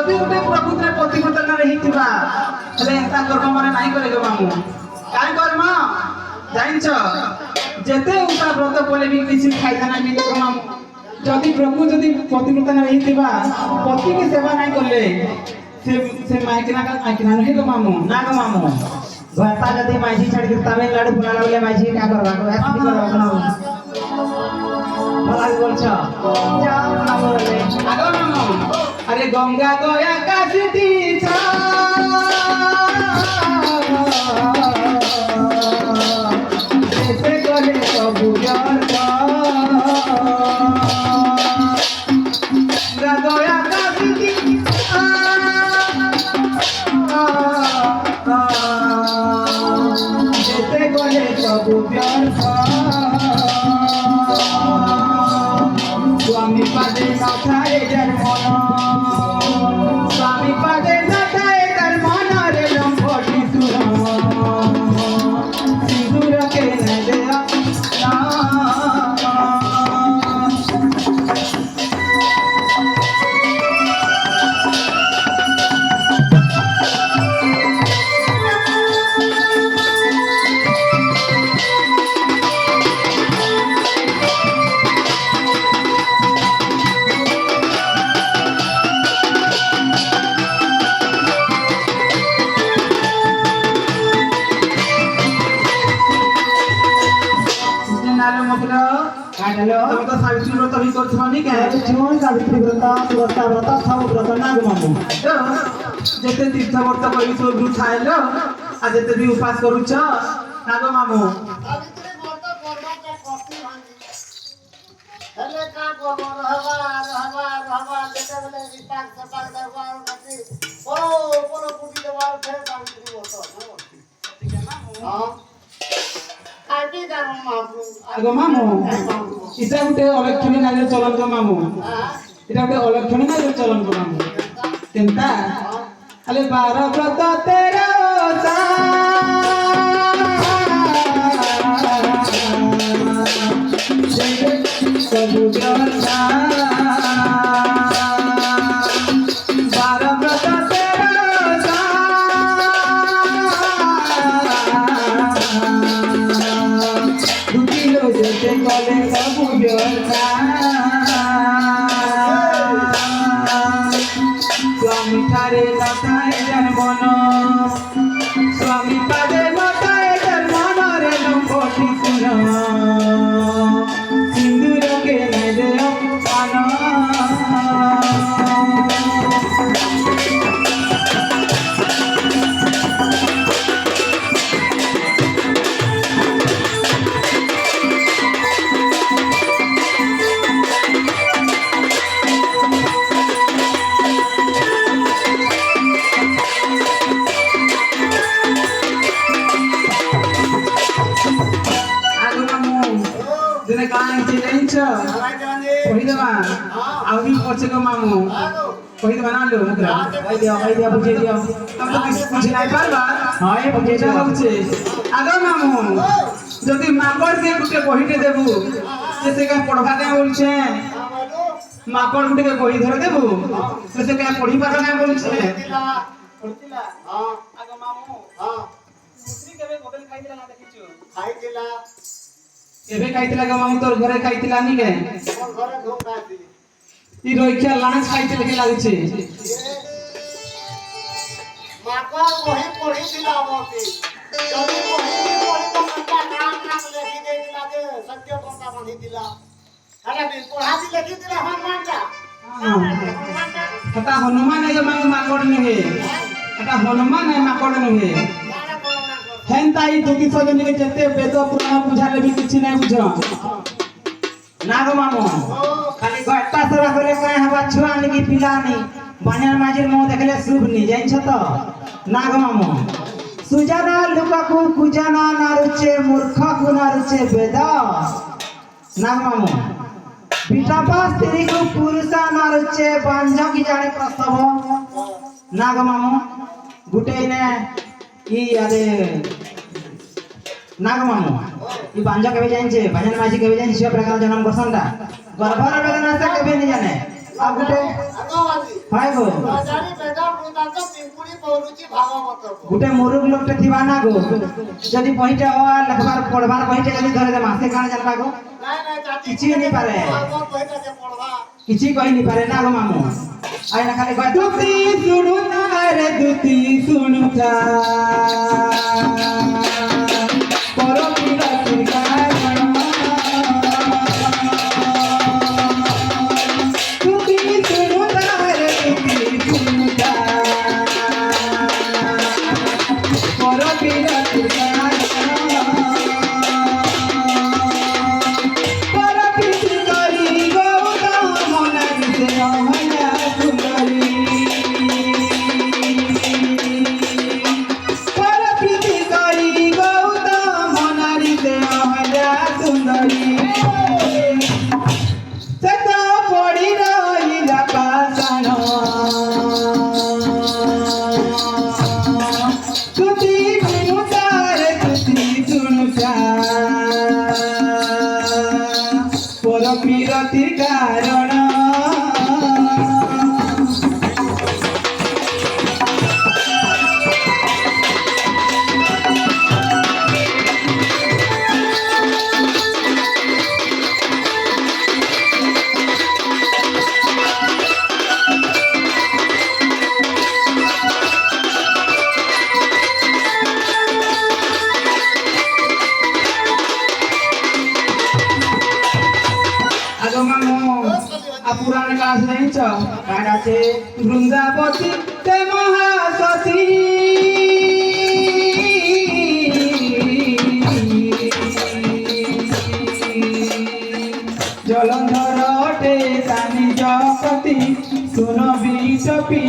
যদি গোটে প্রକୃତରେ ପ୍ରତିବର୍ତ୍ତନ ହେଇଥିବା ହେଲେ ଏନ୍ତା କର୍ମ ମାନେ ନାଇଁ କରେ ଗো ମାମୁ କାଇଁ କର୍ମ ଜାଣିଛ ଯେତେ ଉଷା ବ୍ରତ କଲେ ବି କିଛି ଖାଇଥାନା ମିଳେ ଗো ମାମୁ ଯଦି ପ୍ରଭୁ ଯଦି ପ୍ରତିବର୍ତ୍ତନ ହେଇଥିବା ପତିକି ସେବା ନାଇଁ କଲେ ସେ ମାଇକିନା ନୁହେଁ ଗো ମାମୁ ନା ଗो ମାମୁ ঘরটা যদি মাঝি ছাড়ি তামিলনাড়ু বুলালা বলে মাঝি কা করবা এসি করবা না ভালো বলছ যাও না বলে আগো মামু আরে গঙ্গা গয়া কাশিটি ছা এসে গলে প্রভু জল গঙ্গা গয়া কাশিটি যেতে গলে প্রভু ব্যর্থ স্বামী পাদে নথায় যার মন স্বামী পাদে নথায় তার মন রে লম্বটি সুর সিঁদুরকে নেদে না কাটলো তুমি তো সাবিত্রী ব্রত भी করছো নি কে জীবন সাবিত্রী ব্রত সুরক্ষা ব্রত সব ব্রত না গো মামু যেতে তীর্থ ব্রত করি সব খাইল আর যেতে भी উপাস করুছ না গো মামু সাবিত্রী ব্রত করবাটা কষ্টি ভাঙি হেলে কা করব রহবা যেতে বলে রিপাক সপাক দরবার নাকি কোনো পুটি দেওয়ার ফের সাবিত্রী ব্রত ঠিক আছে না হ্যাঁ আইবি জানো মামু আগো মামু এটা গোটে অলক্ষণী নারীর চলন গো মামু এটা গোটে অলক্ষণী নারীর চলন গো মামু কেনতা আলে 12 ব্রত 13 ওষা প্রভু জনা 12 ব্রত 13 ওষা দুটিলো যেতে গলে প্রভু জনা স্বামী ঠারে নথায় যার মন স্বামী পাদে নথায় যার মন রে লম্বটি সুর সিন্দুরকে নেদে অপমান আগো মামু দিনে কাই চিলেঞ্চ আলাই জানি কহিদেবা ଆଉ ବି ପଛେ ଗো ମାମୁ କହିଦେବା ନା ଲୋ ମୁଦ୍ରା কই দিয়া বুঝিয়ে দিও ଆମେ ତ କିଛି ବୁଝି ନାଇଁ ପାରବା হয় বুঝিয়ে এটা দিও হচ্ছে আଗ মামু যদি মাকড় কে গুটে বহিতে দেবু যে সে কা পড়বা কে বলছে আমালো মাকড় গুটে বহি ধরে দেবু তো সে কা পড়ি পারা না বলছে দিলা পড়তিলা হ্যাঁ আগ মামু হ্যাঁ মুসরি কেবে বদল খাইদিলা না দেখিছো খাইতিলা কেবে খাইতিলা গো মামু তোর ঘরে খাইতিলা নি কে মোর ঘরে ঢোকাতি ই রইখিয়া লাঞ্চ খাইতে লেগে লাগুছে মাকা বহি পড়িতিলা মতে যদি বহি পড়ি তো মাকা নাম লেখি দেইতিলা যে সত্য কথা বাঁধিতিলা আরে বিল পড়াতি লেখি দিলা হনুমানটা হনুমানটা এটা হনুমান এ মামু মাকড় নহে এটা হনুমান এ মাকড় নহে কারা করনা কর হেনতা ই দুটি সজনী যেতে বেদ পুরাণ বুঝালে भी কিছু নাই বুঝ না গো মামু খালি ঘরটা সেবা করে কয় হবা ছুয়া নাকি পিলানি বানিয়ার মাঝের মুখ দেখলে শুভ নি জানছ তো না গো মামু সুজানা লুকাকু কুজানা নারুচে মূর্খকু নারুচে বেদ না গো মামু বিটাপা স্ত্রীকু পুরুষা নারুচে বাঞ্ঝ কি জানে প্রসব না গো মামু গুটে নে ই আরে না গো মামু ই বাঞ্ঝ কেবে জানছে বাঞ্ঝান মাঝি কেবে জানছে সব প্রকার জন্ম করছনটা গর্ভর বেদনা সে কেবে নি জানে ଆଉ ଗୋଟେ ଆଗବାଦି ହାଏ ଗো ରାଜାରୀ ବେଦ ବୃତ୍ତାନ୍ତ ପିମ୍ପୁଡ଼ି ପୌରୁଚି ଭାଗବତ ଗୋଟେ ମୁରୁଗ ଲୋକଟେ ଥିବା ନା ଗো ଯଦି ବହିଟେ ଲେଖବାର ପଢବାର ବହିଟେ ଯଦି ଧରେ ଦେମା ସେ କାଣା ଜାନବା ଗো ନାଇଁ ନାଇଁ ଚାଟି କିଛି ନି ପାରେ ଭାଗବତ ବହିଟା କେ ପଢବା କିଛି କହି ନି ପାରେ ନା ଗো ମାମୁ ଆଇନା ଖାଲି କହ ଦୁତି ଶୁଣୁତା ରେ ଦୁତି ଶୁଣୁତା ପର ପିରତି କାରଣ ଦୁତି ଶୁଣୁତା ରେ ଦୁତି ଶୁଣୁତା পর বিরতি পর পিছি করি গৌতম মনারিতে অহয়া সুন্দরী পর পিছি করি গৌতম মনারিতে অহয়া সুন্দরী সে তো পড়ি রহিলা পাষাণ তুতি শুনুতা রে তুতি শুনুতা পর বিরতির কারণ আগে মামু পুরাণ কাজ জানিছ কার আছে বৃন্দাবতী তে মহাসতী জলন্ধর অটে তানি জপতি শুন বিটপি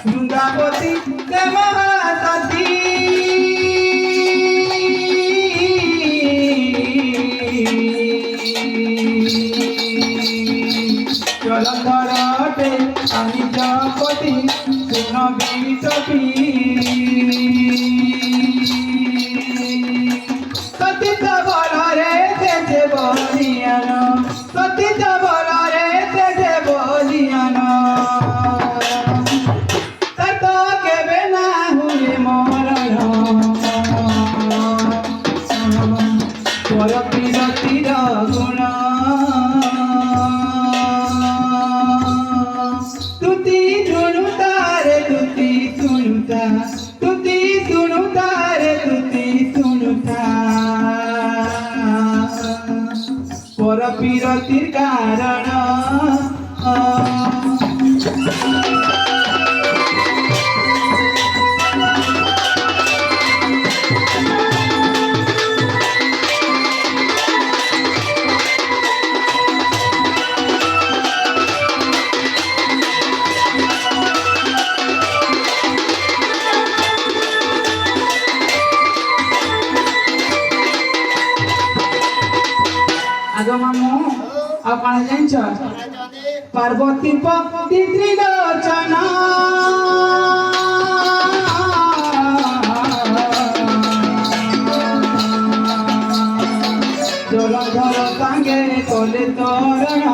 বৃন্দাবতী তে মহাসতী জলন্ধর অটে আমি জপতি শুন বিটপি সতীত বলরে তেজে বলিয়ান সতীত বলরে তেজে বলিয়ান তত কেবে না হুয়ে মরণ পর বিরতির গুণ তুতি শুনুতা রে তুতি শুনুতা তুতি শুনুতা রে তুতি শুনুতা পর বিরতির কারণ আগে মামু ଆଉ କାଣା ଜାଣିଛ ପାର୍ବତୀ ପତି ତ୍ରିଲୋଚନା ଜଳଧର ସାଙ୍ଗେ କଲେ ତୋରଣ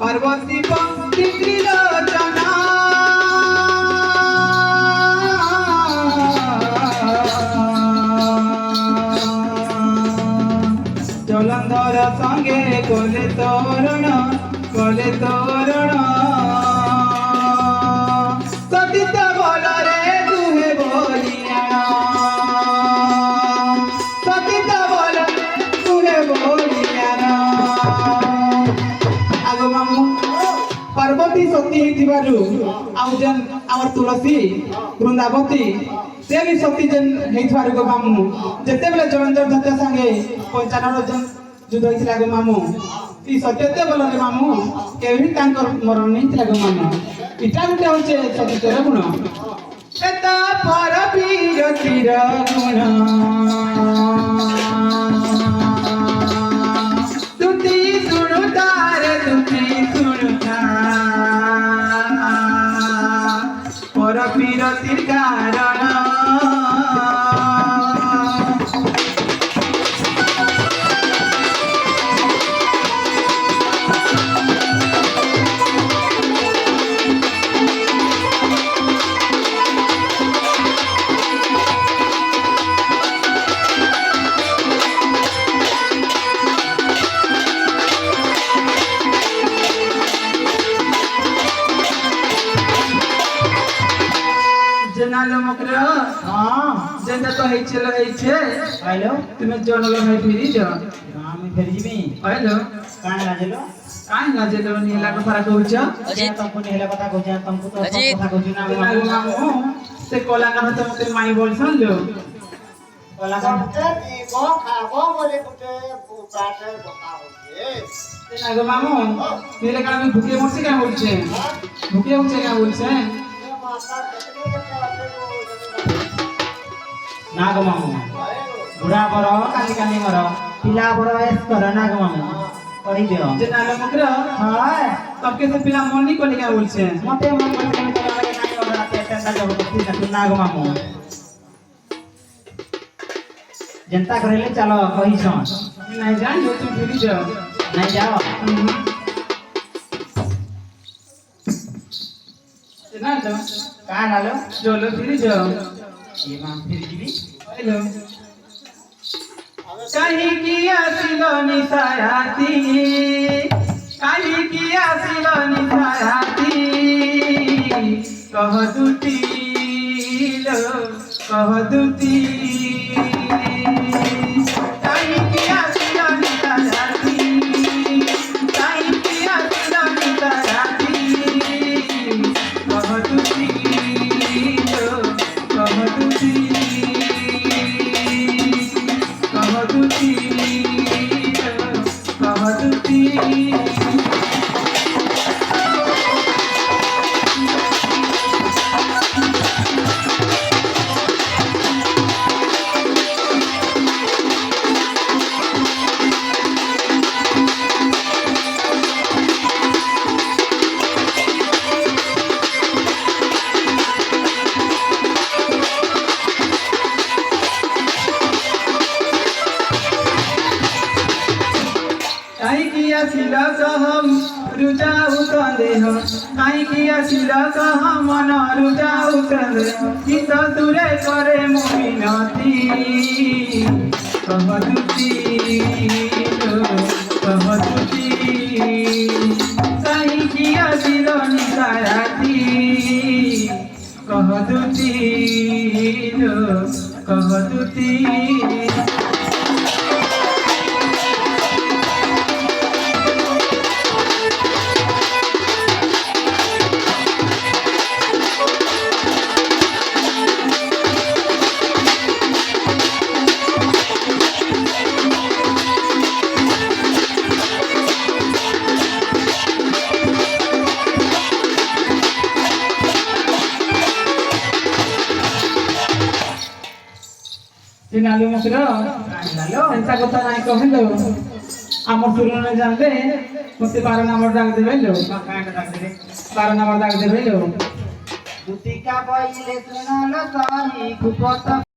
পার্বতী পতি ত্রিলোচনা জলন্ধর সঙ্গে কলে তোরণ সতীত বলরে দুহে বলিয়ান সতীত বলরে দুহে বলিয়ান আগ মামু পার্বতী সতী ହେଇଥିବାରୁ ଆଉ ଯେନ୍ ଆମର ତୁଳସୀ ବୃନ୍ଦାବତୀ ସେ ବି ସତୀ ଯେନ୍ ହେଇଥିବାରୁ ଗୋ ମାମୁ ଯେତେବେଳେ ଜଳନ୍ଧର ଦତ୍ତ ସାଙ୍ଗେ 95 ଜଣ ଯୁଦ୍ଧ ହେଇଥିଲା ଗୋ ମାମୁ ଇ ସତ୍ୟତେ ବଲରେ ମାମୁ କେବେ ବି ତାଙ୍କର ମରଣ ନେଇଥିଲା ଗୋ ମାମୁ ଇଟା ଗୋଟେ ହଉଛେ ସତୀର ଗୁଣ ଏତ ପର ବିରତିର ଗୁଣ ତୁତି ଶୁଣୁ ତାରେ ତୁତି মকরে হ্যাঁ যেটা তো হইছিল হইছে আইলো তুমি জনল ভাই ফিরি যাও আমি ফেরি যাবি আইলো কান লাগলো কাই না যেটা নীলা কথা কହୁଛ ତମକୁ ନେଲା କଥା କହୁଛି ତମକୁ ତ ସବୁ କଥା କହୁଛି ନା ମାମୁ ସେ କଲାକାର ତ ମତେ ମାଇ ବୋଲସନ୍ लो କଲାକାର ଗୋଟେ ଜୀବ ଖାବ ବୋଲି ଗୋଟେ ପାଟେ ବକା ହଉଛି ସେ ନାଗ ମାମୁ নীলে কারণে ভুকে মরছে কেন বলছে ভুকে উঠছে কেন বলছে ଏ ମାତା କେତେ କେତେ ଅଛି ନାଗ ମାମୁ ବୁଢା ବର କାଲି କାଲି ମର ପିଲା ବର ଏସ୍ କର ନାଗ ମାମୁ କହିଦିଅ যে নাগ মকরে ହଁ তবকে সে পিলা মন নি কলি কেন বলছে ମତେ ମନ କରି କେମିତି କଲା লাগে ନାଇଁ ଅର୍ଡର ଆତେ ଟେন্ডা ଜବରଦସ୍ତି ନା ନାଗ ମାମୁ ଯେନ୍ତା କରିଲେ ଚାଲ କହିଛନ୍ নাই জানি তুমি ফিরি যাও ନାଇଁ ଯାଅ না তো କାଁ ନାଲୋ চলো ফিরি যাও ଏ ମା ଫେରି ଯିବି আইলো কাহি কি আসিল নিসায়াতি কাহি কি আসিল নিসায়াতি কহ দুটি লো কহ দুটি কাহি কি আসিল নিসায়াতি কাহি কি আসিল নিসায়াতি কহ দুটি লো কহ দুটি कहदुती कहदुती काई ଆସିଲ କହ ରୁଜାଉ ଦେହ କାହିଁକି ଆସିଲ କହ ମନ ରୁଜାଉ ଦେହ ଗୀତ ସୁରେ କରେ ମୁଁ ବିନତି କହଦୁତି କହଦୁତି କାହିଁକି ଆସିଲ ନିଶାରାତି କହଦୁତି କହଦୁତି নালু মকর ନାଲୋ ଏନ୍ତା କଥା ନାଇଁ କହିଲ আমার সুরনে জানলে মতে 12 নম্বর ডাক দেবে লো କାଁଟା ଡାକିଲେ 12 নম্বর ডাক দেবে লো ଦୁତିକା ବଇଲେ ଶୁଣଲ ସହି କୁପତ